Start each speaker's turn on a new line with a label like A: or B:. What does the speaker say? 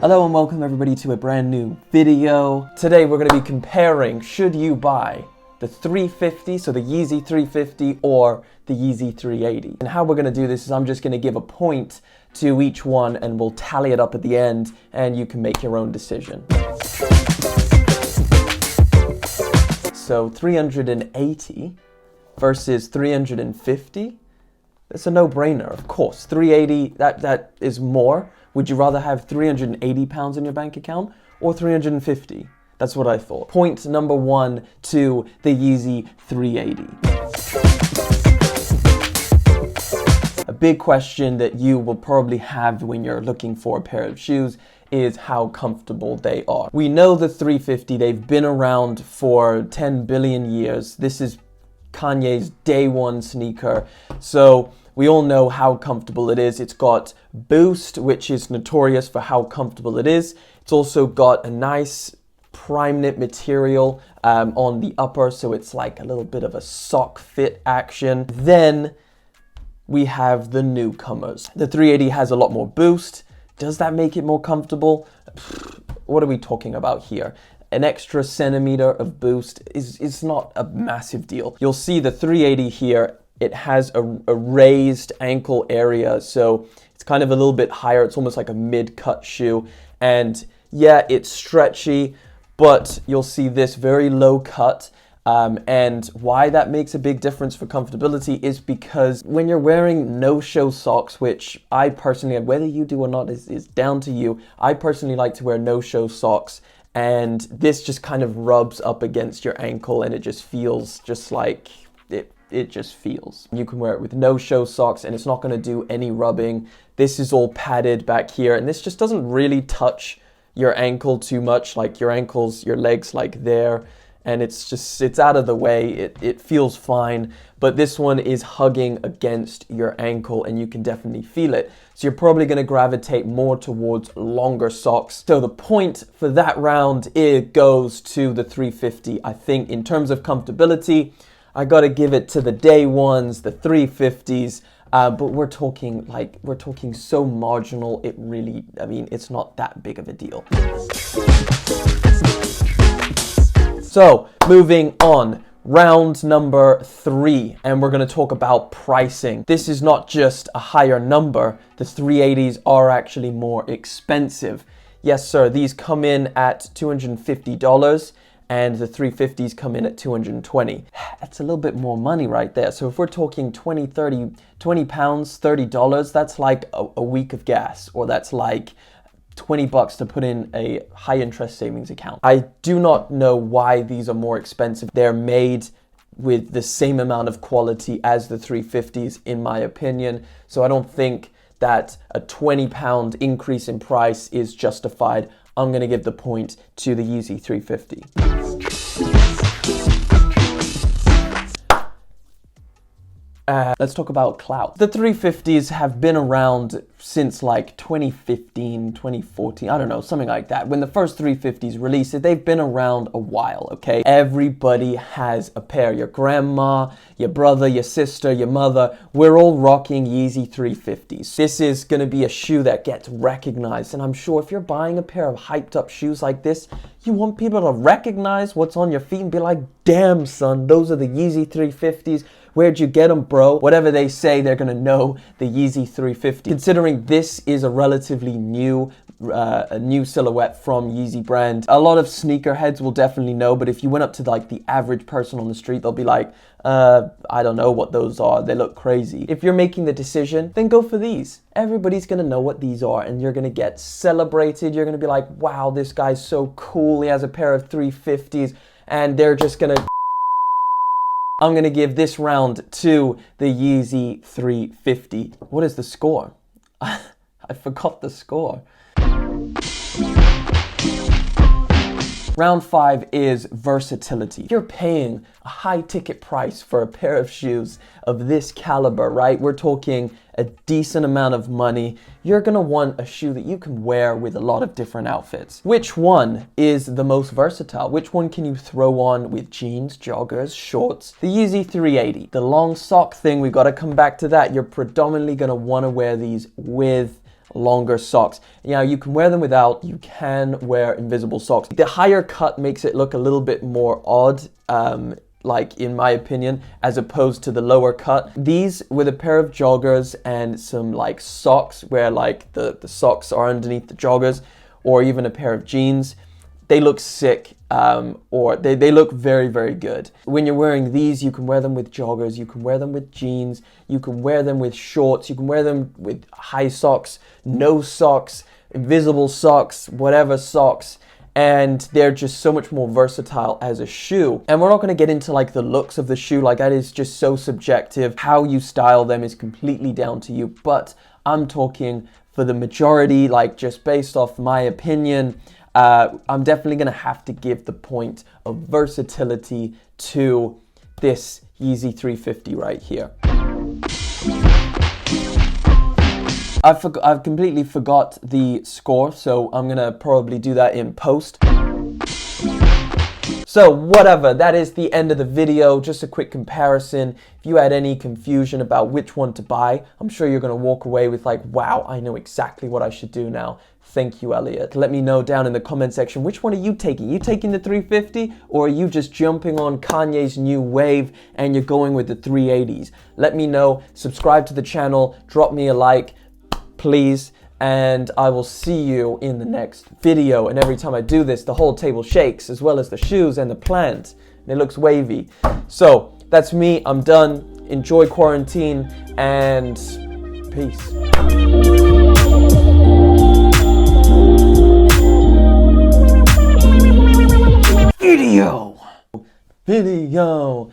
A: Hello and welcome everybody to a brand new video. Today we're going to be comparing, should you buy the 350, so the Yeezy 350 or the Yeezy 380. And how we're going to do this is I'm just going to give a point to each one and we'll tally it up at the end and you can make your own decision. So 380 versus 350. It's a no-brainer, of course. 380, that is more. Would you rather have 380 pounds in your bank account or 350? That's what I thought. Point number one to the Yeezy 380. A big question that you will probably have when you're looking for a pair of shoes is how comfortable they are. We know the 350, they've been around for 10 billion years. This is Kanye's day one sneaker. So we all know how comfortable it is. It's got Boost, which is notorious for how comfortable it is. It's also got a nice prime knit material on the upper, so it's like a little bit of a sock fit action. Then we have the newcomers. The 380 has a lot more boost. Does that make it more comfortable? What are we talking about here? An extra centimeter of boost is not a massive deal. You'll see the 380 here, it has a raised ankle area, so it's kind of a little bit higher. It's almost like a mid-cut shoe. And yeah, it's stretchy, but you'll see this very low cut. And why that makes a big difference for comfortability is because when you're wearing no-show socks, which I personally, whether you do or not is down to you, I personally like to wear no-show socks. And this just kind of rubs up against your ankle and it just feels just like it just feels. You can wear it with no-show socks and it's not going to do any rubbing. This is all padded back here and this just doesn't really touch your ankle too much, like your ankles, your legs like there. And it's out of the way. It feels fine, but this one is hugging against your ankle and you can definitely feel it. So you're probably going to gravitate more towards longer socks. So the point for that round, it goes to the 350. I think in terms of comfortability, I got to give it to the day ones, the 350s. But we're talking so marginal. It really, I mean, it's not that big of a deal. So, moving on, round number 3, and we're going to talk about pricing. This is not just a higher number, the 380s are actually more expensive. Yes, sir, these come in at $250, and the 350s come in at $220. That's a little bit more money right there. So if we're talking 20 pounds, $30, that's like a week of gas, or that's like $20 to put in a high interest savings account. I do not know why these are more expensive. They're made with the same amount of quality as the 350s in my opinion. So I don't think that a £20 increase in price is justified. I'm going to give the point to the Yeezy 350. Let's talk about clout. The 350s have been around since like 2015, 2014, I don't know, something like that. When the first 350s released, they've been around a while, okay? Everybody has a pair. Your grandma, your brother, your sister, your mother, we're all rocking Yeezy 350s. This is gonna be a shoe that gets recognized, and I'm sure if you're buying a pair of hyped up shoes like this, you want people to recognize what's on your feet and be like, damn son, those are the Yeezy 350s. Where'd you get them, bro? Whatever they say, they're gonna know the Yeezy 350. Considering this is a relatively new silhouette from Yeezy brand, a lot of sneakerheads will definitely know, but if you went up to like the average person on the street, they'll be like, I don't know what those are. They look crazy. If you're making the decision, then go for these. Everybody's gonna know what these are and you're gonna get celebrated. You're gonna be like, wow, this guy's so cool. He has a pair of 350s and they're just gonna... I'm going to give this round to the Yeezy 350. What is the score? I forgot the score. Round 5 is versatility. You're paying a high ticket price for a pair of shoes of this caliber, right? We're talking a decent amount of money. You're gonna want a shoe that you can wear with a lot of different outfits. Which one is the most versatile? Which one can you throw on with jeans, joggers, shorts? The Yeezy 380. The long sock thing, we gotta come back to that. You're predominantly gonna wanna wear these with longer socks. Now you can wear them without, you can wear invisible socks. The higher cut makes it look a little bit more odd, like in my opinion, as opposed to the lower cut. These with a pair of joggers and some like socks where like the socks are underneath the joggers, or even a pair of jeans, they look sick, or they look very, very good. When you're wearing these, you can wear them with joggers, you can wear them with jeans, you can wear them with shorts, you can wear them with high socks, no socks, invisible socks, whatever socks. And they're just so much more versatile as a shoe. And we're not going to get into like the looks of the shoe, like that is just so subjective. How you style them is completely down to you, but I'm talking for the majority, like just based off my opinion, I'm definitely going to have to give the point of versatility to this Yeezy 350 right here. I've completely forgot the score, so I'm gonna probably do that in post. So whatever, that is the end of the video. Just a quick comparison. If you had any confusion about which one to buy, I'm sure you're gonna walk away with like, wow, I know exactly what I should do now. Thank you, Elliot. Let me know down in the comment section, which one are you taking? You taking the 350, or are you just jumping on Kanye's new wave and you're going with the 380s? Let me know. Subscribe to the channel, drop me a like, please, and I will see you in the next video. And every time I do this, the whole table shakes, as well as the shoes and the plant, and it looks wavy. So that's me, I'm done. Enjoy quarantine, and peace. Video.